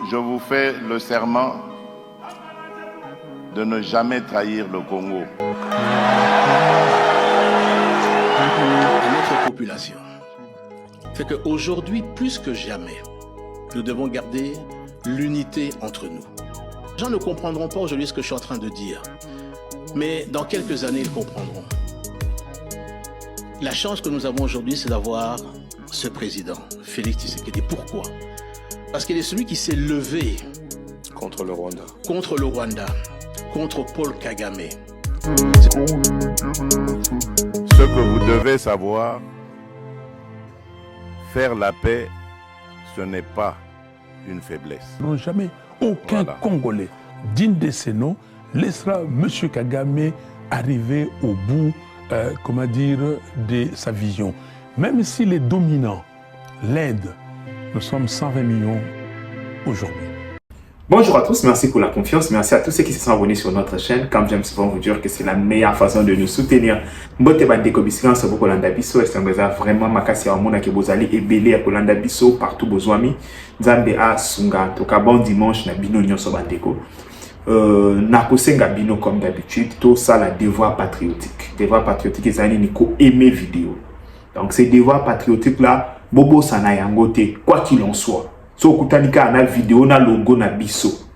je vous fais le serment de ne jamais trahir le Congo. À notre population, c'est qu'aujourd'hui, plus que jamais, nous devons garder l'unité entre nous. Les gens ne comprendront pas aujourd'hui ce que je suis en train de dire, mais dans quelques années, ils comprendront. La chance que nous avons aujourd'hui, c'est d'avoir ce président, Félix Tshisekedi. Pourquoi? Parce qu'il est celui qui s'est levé contre le Rwanda, contre Paul Kagame. Ce que vous devez savoir, faire la paix, ce n'est pas une faiblesse. Non, jamais aucun Congolais digne de ces noms laissera M. Kagame arriver au bout, de sa vision. Même si les dominants l'aident, nous sommes 120 millions aujourd'hui. Bonjour à tous, merci pour la confiance, merci à tous ceux qui se sont abonnés sur notre chaîne. Comme j'aime souvent vous dire que c'est la meilleure façon de nous soutenir. Mbote bandeko bisika nso boko landa biso, esengeza vraiment makasi ya mona ke bozali ebele ya kolanda biso partout bozwami. Nzambe a sunga toka bon dimanche na bino nyonso bandeko. Na kosenga bino comme d'habitude, tout ça la devoir patriotique. Devoir patriotique ezali ni ko aimer vidéo. Donc ces devoirs patriotiques là, bobo sana yangote quoi qu'il en soit. So kutanika na vidéo na logo na biso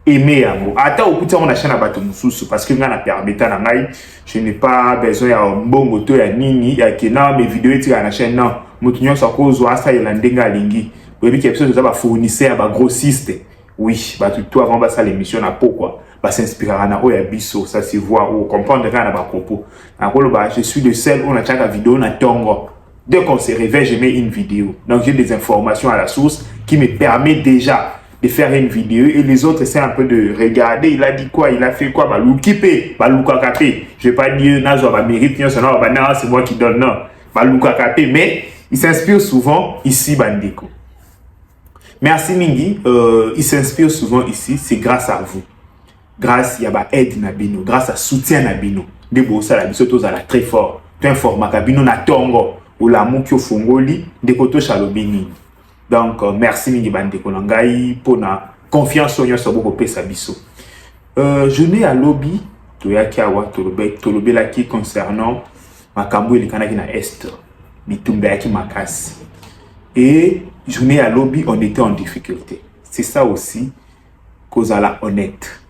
aimer yango ata okuta on a chaîne bato mususu parce que ngana permettre na ngai je n'ai pas besoin ya mbongo to ya nini ya kena mes vidéos etika na chaîne non mutunyo sa kozo asa yela ndenga lingi webi ki episode za ba fournisseur ba grossiste oui ba tout avant ba ça l'émission na pourquoi ba s'inspirer na oya biso ça se voit ou comprendre kana ba propos na kolo ba je suis le seul on a chaka vidéo na tongo. Dès qu'on se réveille, je mets une vidéo. Donc j'ai des informations à la source qui me permet déjà de faire une vidéo et les autres c'est un peu de regarder, il a dit quoi, il a fait quoi, bah loukipé, bah loukakapé. Je vais pas dire nazo bah mérite, non c'est moi qui donne non, bah loukakapé, mais il s'inspire souvent ici bandeko. Merci Mingi, il s'inspire souvent ici, c'est grâce à vous. Grâce à ba aide nabino, grâce à soutien nabino. De bossa la biso tous à la très fort. Tu informes kabino na tongo. Ou la moukio fongoli de koto chalobini. Donc merci mingi bandeko nangai pour na confiance on yoso boko pesa biso. Je n'ai à lobby to yaki awa tolobe la qui concernant makambo le kanaki na est bitumba yaki makasi. Et je n'ai à lobby on était en difficulté. C'est ça aussi cause à la honnête.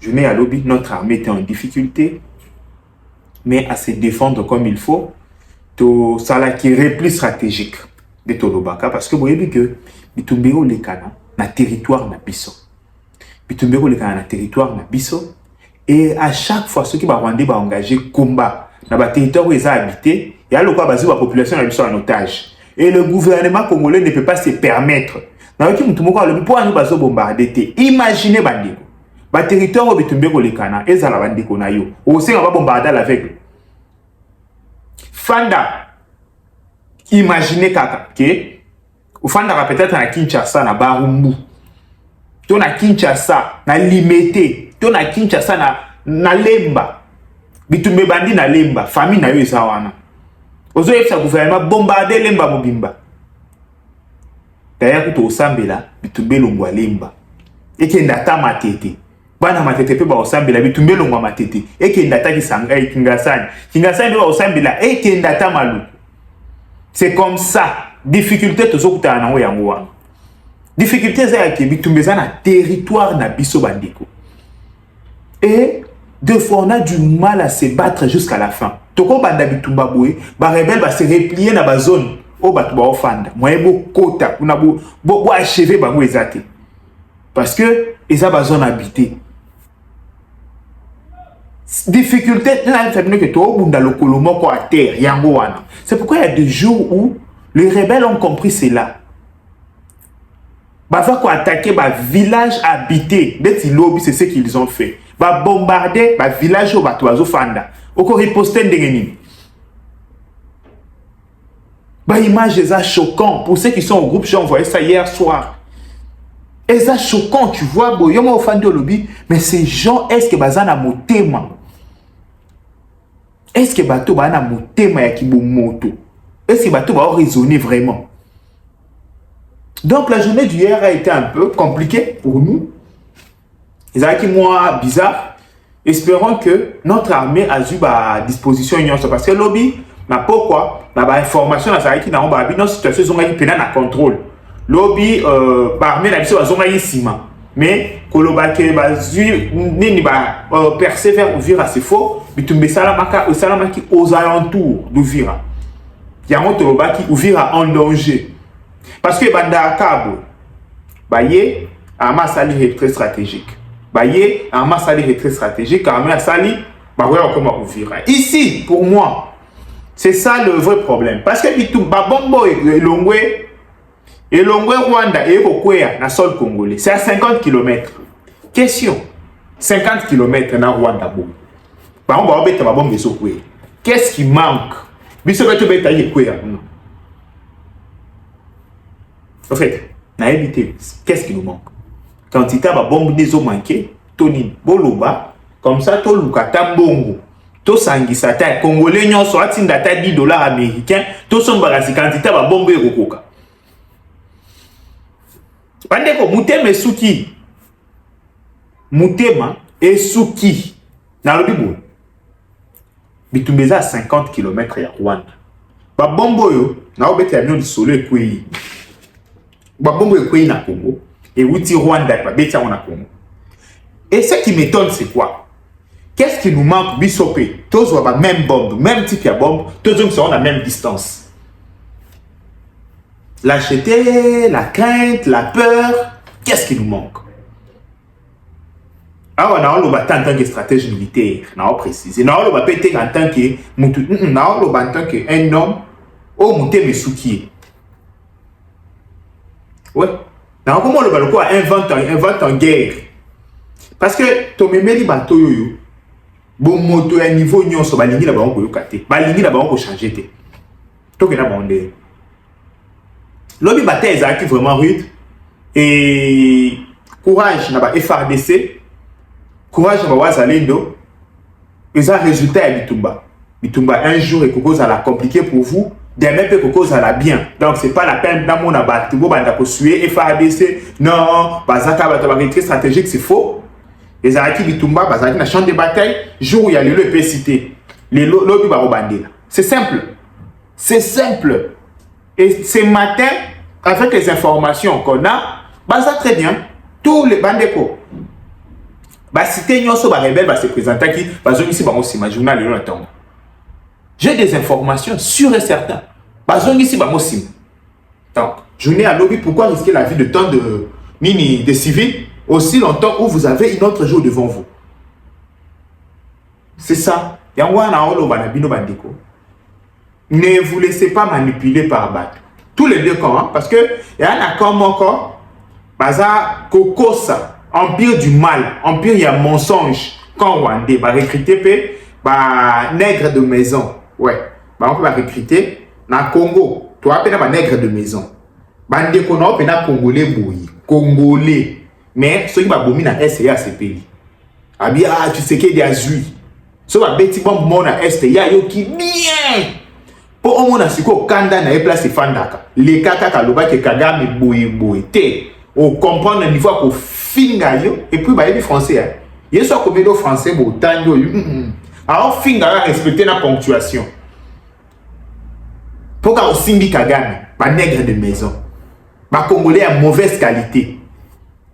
Je n'ai à lobby notre armée était en difficulté mais à se défendre comme il faut. To sala qui repli stratégique de Tolobaka parce que vous voyez que bitumbero le kana na territoire na biso. Bitumbero le kana na territoire na biso et à chaque fois ceux qui va Rwandais va engager combat na ba territoire où ils habité, il y a le quoi basé la population na biso en otage. Et le gouvernement congolais ne peut pas se permettre. Na yoki mutu moko alobi po anu bazo bombarder te. Imaginez bandeko. Ba territoire où bitumbero le kana ezala bandeko na yo. O senga ba bombarder avec Fanda, imaginez kaka, que ou Fanda peut-être na Kinshasa na Barumbu, to na Kinshasa na Limete, to na Kinshasa na Lemba, bitumbe bandi na Lemba, famille na yo eza wana. Ozo yefsa gouvernement bombarder Lemba mobimba. D'ailleurs kuto osambela bitumbe longwa Lemba. Eke ndata matete. Bana matete pe ba osambela bitumbe longwa matete eke ndata kisanga kingasani kingasani ba osambela eke ndata malu. C'est comme ça difficulté tozo kutana na yango wana. Difficulté za yake bitumbe za na territoire na biso bandeko. Et deux fois on a du mal à se battre jusqu'à la fin. Toko banda bitumba boye ba rebelle ba se replier na ba zone o batu ba ofanda. Moye bo kota kuna bo achever bango ezate. Parce que eza ba zone habitée. Difficulté à terre. C'est pourquoi il y a des jours où les rebelles ont compris cela. Bah va quoi attaquer bah village habité. C'est ce qu'ils ont fait. Bah bombarder bah village au batoazo fanda. Oko riposter ndengeni. Bah image ça choquant pour ceux qui sont au groupe. J'ai envoyé ça hier soir. Et ça choquant, tu vois, bon, yoma offendé au lobby, mais ces gens, est-ce que bazana motema? Est-ce que bato bana motema ya kibo moto? Est-ce que bato ba raisonner vraiment? Donc la journée d'hier a été un peu compliquée pour nous. Ils avaient qui moi bizarre. Espérons que notre armée a eu à disposition parce que lobby n'a pas quoi, n'a pas information dans sa qui n'a pas une situation ils ont eu pénal à contrôle. Lobby armée n'a pas eu ciment. Mais kolobake bazui nini ba persévère Uvira c'est faux. Bitumbe salamaki aux alentours d'Uvira. Yango tolobaki Uvira en danger. Parce que banda Kabo baye ama sali est très stratégique. Baye ama sali est très stratégique ama sali ba ouais comment Uvira. Ici pour moi c'est ça le vrai problème parce que bitumba bombo et Longwe Rwanda et Okwea na sol congolais c'est à 50 km. Question 50 km na Rwanda bon. Ba on va obeta ba bombe so Okwea. Qu'est-ce qui manque? Biso beto beta Okwea non. En fait, na éviter qu'est-ce qui nous manque? Quand il t'a bombe des eaux manquées, Tony Boloba comme ça to lukata mbongo. To sangisa ta congolais nyon so atinda ta $10 américains, to son barasi quand il t'a bombe rokoka. Bandeko mutema esuki. Mutema esuki. Na lobibo. Bitumbeza à 50 km ya Rwanda. Ba bombo yo na obeta avion de solo ekwei. Ba bombo ekwei na Congo et wuti Rwanda ba beta na Congo. Et ce qui m'étonne c'est quoi? Qu'est-ce qui nous manque bisopé? Tous ont la même bombe, même type de bombe, tous sont à la même distance. Lâcheté, la crainte, la peur, qu'est-ce qui nous manque? Alors, on a en tant que stratège militaire, on a précisé. On a peut-être en tant que en tant qu'un homme au monté mesouki. Ouais. Alors, comment le quoi invente en guerre? Parce que ton mémé bateau yo, bon moto à niveau nyon so balingi la ba on ko yokate. Balingi la ba on ko changer te. To ke na bondé. Lobby bataille est vraiment rude et courage n'a pas FRDC, courage n'a pas Wazalendo, ils ont résultat à Bitumba. Bitumba un jour et quelque chose à la compliqué pour vous, demain quelque chose à la bien. Donc c'est pas la peine dans mon abat, tu vas pas suer FRDC, non, Bazaka va te stratégique c'est faux. Les Araki Bitumba, Bazaki na champ de bataille, jour où il y a le cité, les lobby va rebander. C'est simple, c'est simple. Et ce matin, avec les informations qu'on a, bah ça très bien, tous les bandeko, bah si t'es nyon so bah rebelle bah se présenter qui, bah zone ici bah on s'imagine journal le temps. J'ai des informations sûres et certaines. Bah zone ici bah on s'imagine. Donc, je n'ai à lobby pourquoi risquer la vie de tant de nini des civils aussi longtemps où vous avez une autre jour devant vous. C'est ça. Yangwa na olo bah na bino bandeko. Ne vous laissez pas manipuler par bateau. Tous les deux camps, hein, parce que il y a un accord encore, baza kokosa, empire du mal, empire il y a mensonge. Quand Rwandais va recruter pe, bah nègre de maison, ouais, bah on peut recruter na Congo, toi appelles na nègre de maison. Bande kono pe na congolais boui, congolais, mais ceux qui va bomi na STA c'est pays. Abi ah tu sais qu'il y a zui, so ba beti bombe mon na STA yo qui bien. Pour au moins siko kanda na place fandaka les kaka kaloba ke Kagame boye te on comprend le niveau ko finga yo et puis ba yebi français hein yeso ko bedo français bo tango alors finga respecter la ponctuation pour ka osimbi Kagame ba nègre de maison ba congolais à mauvaise qualité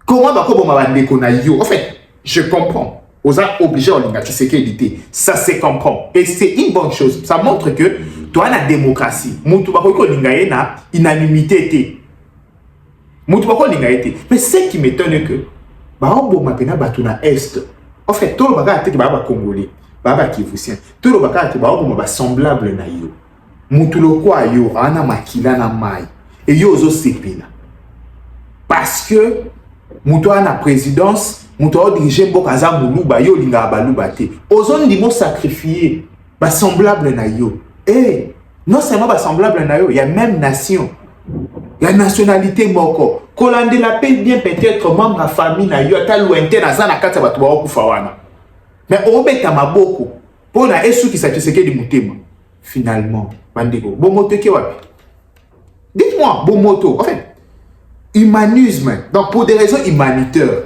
comment ba ko bo ba ndeko na yo en fait je comprends. Aux a obligé à tu sais qu'éditer. Ça se comprend. Et c'est une bonne chose. Ça montre que toi, la démocratie, na unanimité. Mais ce qui m'étonne que, est. En fait, tout le bagage est congolais. Baba kivusien. Tout le bagage est semblable na yo. Mutulo kwa yo, ana makila na mai. Et yo zo sepina. Parce que, mutulo na présidence, Mouto dirigé Bokaza Moulouba yo linga baluba te. Ozon di mo sacrifier ba semblable na yo. Eh, non seulement ba semblable na yo, il y a même nation. Il y a nationalité moko. Kolande la paix bien peut-être membre de famille na yo ta lointain na zana kata batu ba okufa wana. Mais obeta maboko pona esu ki sa tseke di mutema. Finalement, bandeko, bon moto ke wapi? Dites-moi, bon moto. En fait, Humanisme. Donc, pour des raisons humanitaires,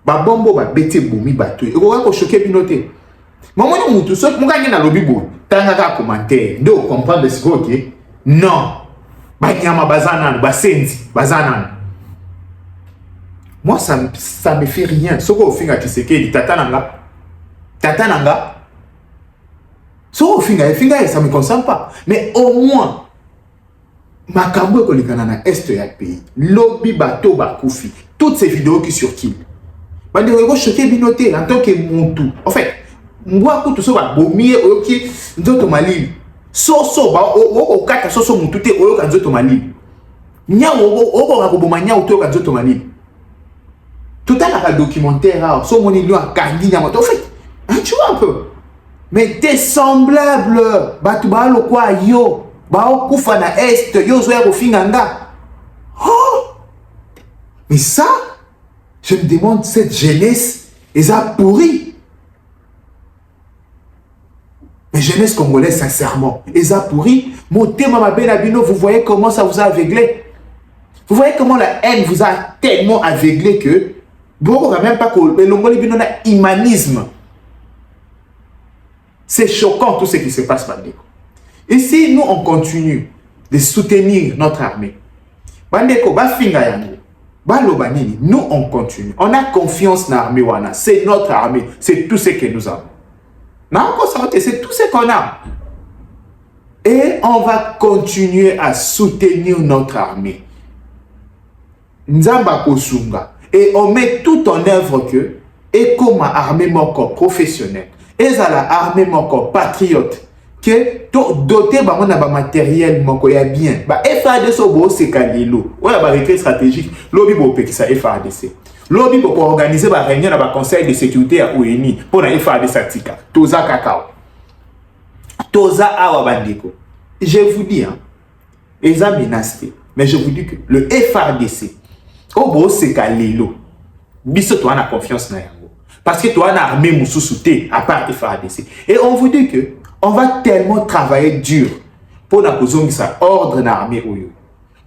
bombo ba bete bomi bato. Et on va choquer binoté. Maman nous tout ça, mon gars na lobby bo. Tanga commentaire. Do comprendre ce que OK. Non. Ba nyama bazana, ba senzi, bazana. Moi ça me fait rien. Soko ofinga Tshisekedi tata nanga. Soko ofinga ça me concerne pas. Mais au moins makambo ko likana na est ya pays. Lobby bato ba kufi. Toutes ces vidéos qui circulent. Bande ko choquer binoté en tant que montou. En fait, moi tout ça ba bomie oki nzoto malili. Soso ba o kata soso mutu te oyo ka nzoto malili. Nya o ko boma nya o to ka nzoto malili. Tout à l'heure documentaire so moni lui en kandi nya moto. En fait, tu vois un peu. Mais t'es semblable batu ba lo kwa yo. Ba o kufa na est yo zo ya kofinganga. Oh! Mais ça, je me demande, cette jeunesse, ils a pourri. Mais jeunesse congolaise, sincèrement, ils a pourri. Montez Mama Benabino, vous voyez comment ça vous a aveuglé. Vous voyez comment la haine vous a tellement aveuglé que bon, on n'a même pas que humanisme. C'est choquant tout ce qui se passe Bandeko. Ici, nous, on continue de soutenir notre armée. Bandeko, Bafinga Yango. Nous, on continue. On a confiance dans l'armée Wana. C'est notre armée. C'est tout ce que nous avons. C'est tout ce qu'on a. Et on va continuer à soutenir notre armée. Nzamba Kosunga. Et on met tout en œuvre que, et comme armée moko professionnelle, et la armée moko patriote, que doté de matériel moko ya bien. FARDC bo se kalilo. Ou la barricade stratégique, lobby bo pe ki sa FARDC. Lobby pour organiser ba réunion dans le conseil de sécurité à ONU pour la FARDC Satika. Toza kakao. Toza awa bandeko. Je vous dis ils ont menacé. Mais je vous dis que le FARDC au bo se kalilo. Biso toi na confiance na yango. Parce que toi na armée mususu à part FARDC. Et on vous dit que on va tellement travailler dur pour na kozongisa ordre na armée oyo.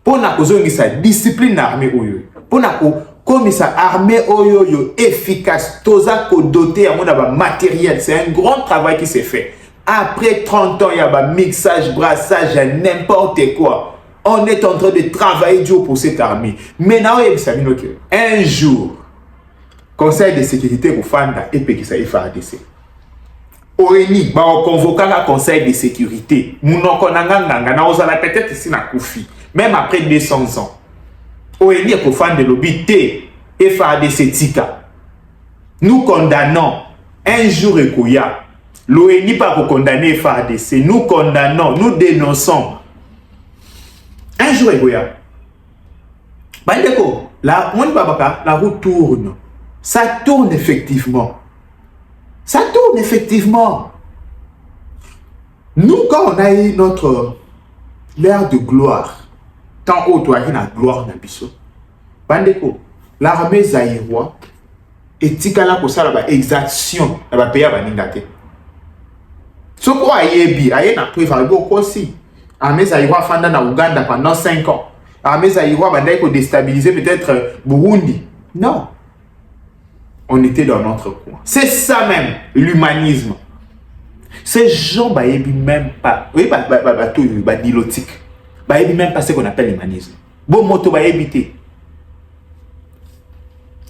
Pour na kozongisa discipline na armée oyo. Pour na comme ça armée oyo efficace, toza ko doté à mon matériel, c'est un grand travail qui s'est fait. Après 30 ans, il y a un mixage, brassage, n'importe quoi. On est en train de travailler dur pour cette armée. Maintenant, il y a un jour, Conseil de sécurité pour Fanda et Pekisa FARDC. ONU, on convoque le Conseil de sécurité. Nous peut-être ici na Koufi, même après 200 ans. ONU est pour fan de lobby T, FARDC Tika. Nous condamnons un jour et Kouya. L'ONU pas pour condamner FARDC. Nous condamnons, nous dénonçons. Un jour et Kouya. Bandeko, la route tourne. Ça tourne effectivement. Ça tourne effectivement. Nous, quand on a eu notre l'ère de gloire, tant haut toi qui na gloire na biso, bandeko, l'armée zaïrois et tikala ko sala ba exaction na ba pays ba ningate. So ko ayebi, aye na preuve ko aussi. Armée zaïrois fanda na Uganda pendant 5 ans. Armée zaïrois bandai ko déstabiliser peut-être Burundi. Non. On était dans notre coin. C'est ça même, l'humanisme. Ces gens bayebi même pas, oui, nilotique. Bayebi même pas ce qu'on appelle l'humanisme. Bon moto bayebité.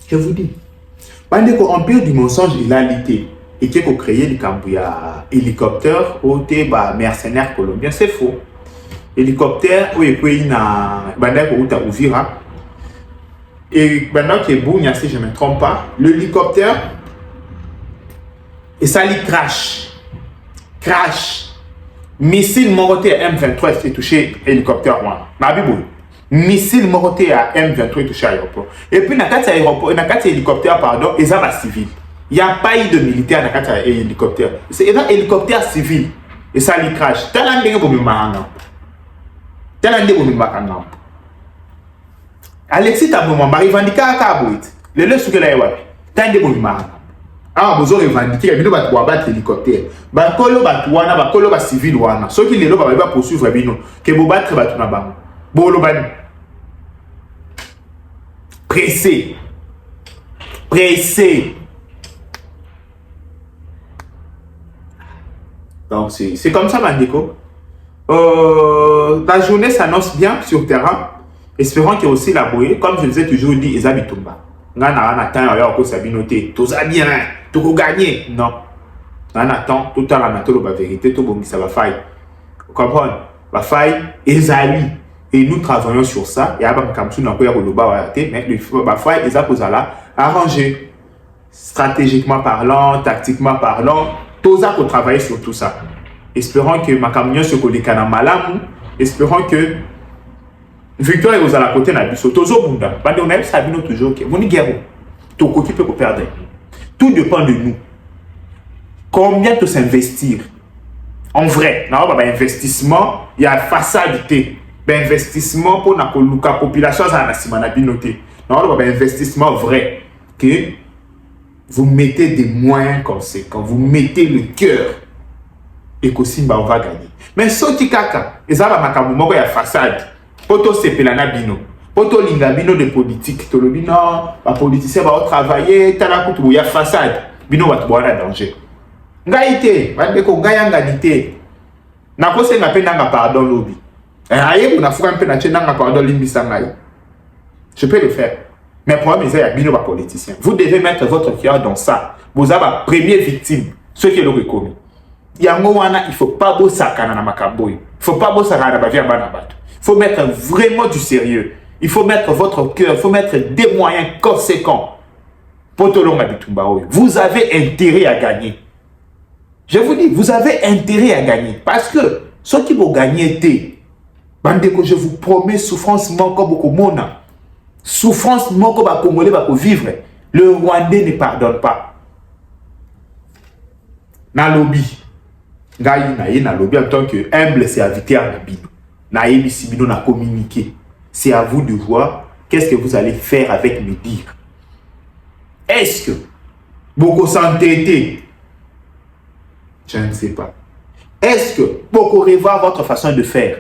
Je vous dis, bandeko empire du mensonge il a lité et qui a créé le Cambouya hélicoptère au ba mercenaires colombiens, c'est faux. Hélicoptère où est puis na bandeko uta Uvira. Et maintenant que Bounia, si je ne me trompe pas, l'hélicoptère, et ça lui crash. Crash. Missile moroté à M23 s'est touché hélicoptère. Missile moroté à M23 est touché à l'aéroport. Et puis, dans le hélicoptère, pardon, ils ont un civil. Il n'y a pas eu de militaire dans le hélicoptère. C'est un hélicoptère civil. Et ça lui crash. Talandé pour me marrer. Talandé pour me marrer. Alexis Tabouman, revendiquer à Kabouit. Le le souke la yawapi. Tande bo imara. Ah, bozo revendiquer, bino ba to battre hélicoptère. Ba kolo ba tuana, ba kolo ba civil wana. Ceux qui les lo ba poursuivre bino, que bo battre ba tuna ba. Bo lo ba. pressé. Pressé. Donc, c'est comme ça, Bandeko. La journée s'annonce bien sur le terrain. Espérons qu'il y a aussi la bouée. Comme je vous ai toujours dit, Eza Bitumba. On attend, on a noté. Tout ça bien, tout gagner. Non. On attend, tout le temps, on attend la vérité, tout le monde, ça va faire. Vous comprenez? Va faire, Ezali. Et nous travaillons sur ça. Il y a un comme ça, on a mais il faut faire, Ezali, arranger. Stratégiquement parlant, tactiquement parlant, tout ça pour travailler sur tout ça. Espérons que ma camion se collecte à Malam. Espérons que Victor est à la côté de Nabiso. Toujours Bunda. On a Sabino toujours. Mon guerre. Tout côté peut perdre. Tout dépend de nous. Combien tu s'investir? En vrai, dans investissement, il y a façade. Investissement pour la population, ça a noté. Dans investissement vrai, que vous mettez des moyens conséquents, vous mettez le cœur et qu'Osimba on va gagner. Mais ce qui kaka, et ça va il y a façade. Poto sepelana bino, poto linga bino de politique, to le bino, les politiciens vont travailler, talakutu il y a façade, bino va boire en danger. Ngaïté, va deko ngayangalité. Na ko se ngape nanga pardon lobi. Aye na fuka mpe na chenanga pardon limbisa ngai. Je peux le faire. Mais le problème, c'est qu'il y a des politiciens. Vous devez mettre votre cœur dans ça. Vous avez la première victime, ceux qui l'ont reconnu. Il ne faut pas bosser dans Makamboy. Il ne faut pas bosser dans la vie. Il faut mettre vraiment du sérieux. Il faut mettre votre cœur, il faut mettre des moyens conséquents. Vous avez intérêt à gagner. Je vous dis, vous avez intérêt à gagner. Parce que ceux qui vont gagner, je vous promets, souffrance manque beaucoup de monde. Souffrance, mon Congolais va vivre. Le Rwandais ne pardonne pas. Na lobby. Na lobby en tant que humble serviteur de Bino. Na yebi Bino na communiqué. C'est à vous de voir qu'est-ce que vous allez faire avec mes dires. Est-ce que beaucoup s'entêter? Je ne sais pas. Est-ce que beaucoup revoir votre façon de faire?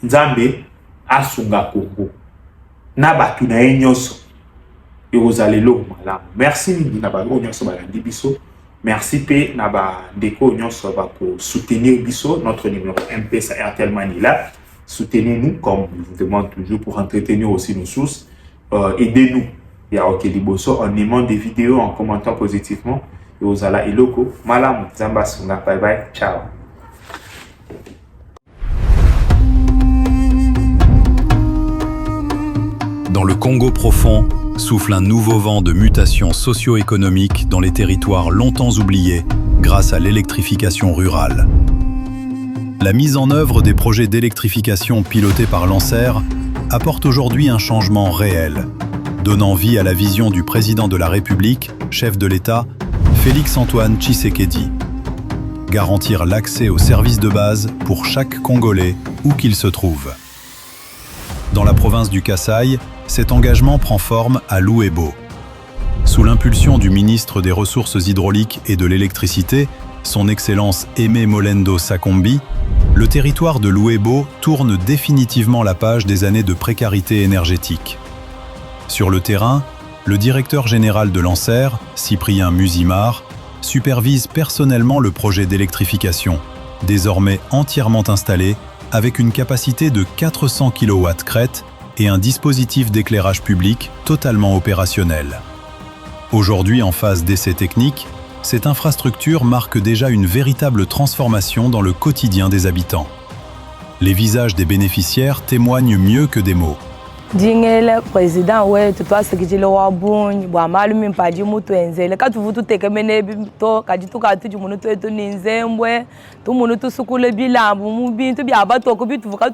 Nzambe Asunga Congo. Nabatu na enyoso. Et vous allez l'eau malam. Merci Nabagro Nyoso Balandi Biso. Merci P Naba Deko Nyoso pour soutenir Biso. Notre numéro MP ça RTL Manila. Soutenez-nous comme je vous demande toujours pour entretenir aussi nos sources. Aidez-nous. Il y a OK Liboso en aimant des vidéos, en commentant positivement. Et vous allez l'eau malam. Zamba Sunga. Bye bye. Ciao. Dans le Congo profond, souffle un nouveau vent de mutations socio-économiques dans les territoires longtemps oubliés grâce à l'électrification rurale. La mise en œuvre des projets d'électrification pilotés par l'ANSER apporte aujourd'hui un changement réel, donnant vie à la vision du président de la République, chef de l'État, Félix-Antoine Tshisekedi. Garantir l'accès aux services de base pour chaque Congolais, où qu'il se trouve. Dans la province du Kasaï, cet engagement prend forme à Louébo. Sous l'impulsion du ministre des Ressources hydrauliques et de l'électricité, son Excellence Aimé Molendo Sakombi, le territoire de Louébo tourne définitivement la page des années de précarité énergétique. Sur le terrain, le directeur général de l'ANSER, Cyprien Musimar, supervise personnellement le projet d'électrification, désormais entièrement installé avec une capacité de 400 kW crête et un dispositif d'éclairage public totalement opérationnel. Aujourd'hui en phase d'essai technique, cette infrastructure marque déjà une véritable transformation dans le quotidien des habitants. Les visages des bénéficiaires témoignent mieux que des mots. Dingele président wetu twasikijile wabunyi bwa malumi mpaji mutu enzele katuvutu tekemene bito kajitu katuji munutu etu ninzembwe tumunutu sukule bilambu mubintu byabatoko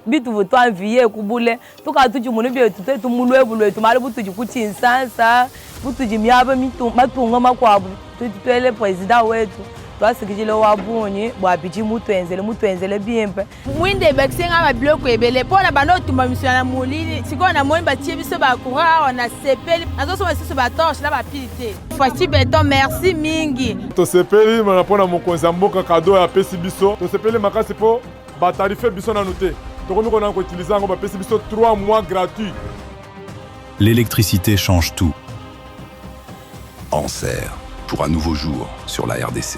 bituvu twanviye kubule tukatuji munu byetu tetu mulwebu etu mali butuji kuchinsasa butuji myaba matunga makwabu tutwele président wetu twasikijile wabunyi bwapiji mutu enzele biempe mwinde bekisenga mabiloko ebele pona banotumba misana na mulili siko na moyimba tie biso bakura ona sepeli nazosoma biso batorche na bapilite fasi beton merci mingi tosepeli mana pona mokonzi ya mboka kado ya pesi biso tosepeli makasi po batarife biso nanu te tokomi kona koutilize yango bapesi biso 3 mois gratuit l'électricité change tout. En serre, pour un nouveau jour sur la RDC.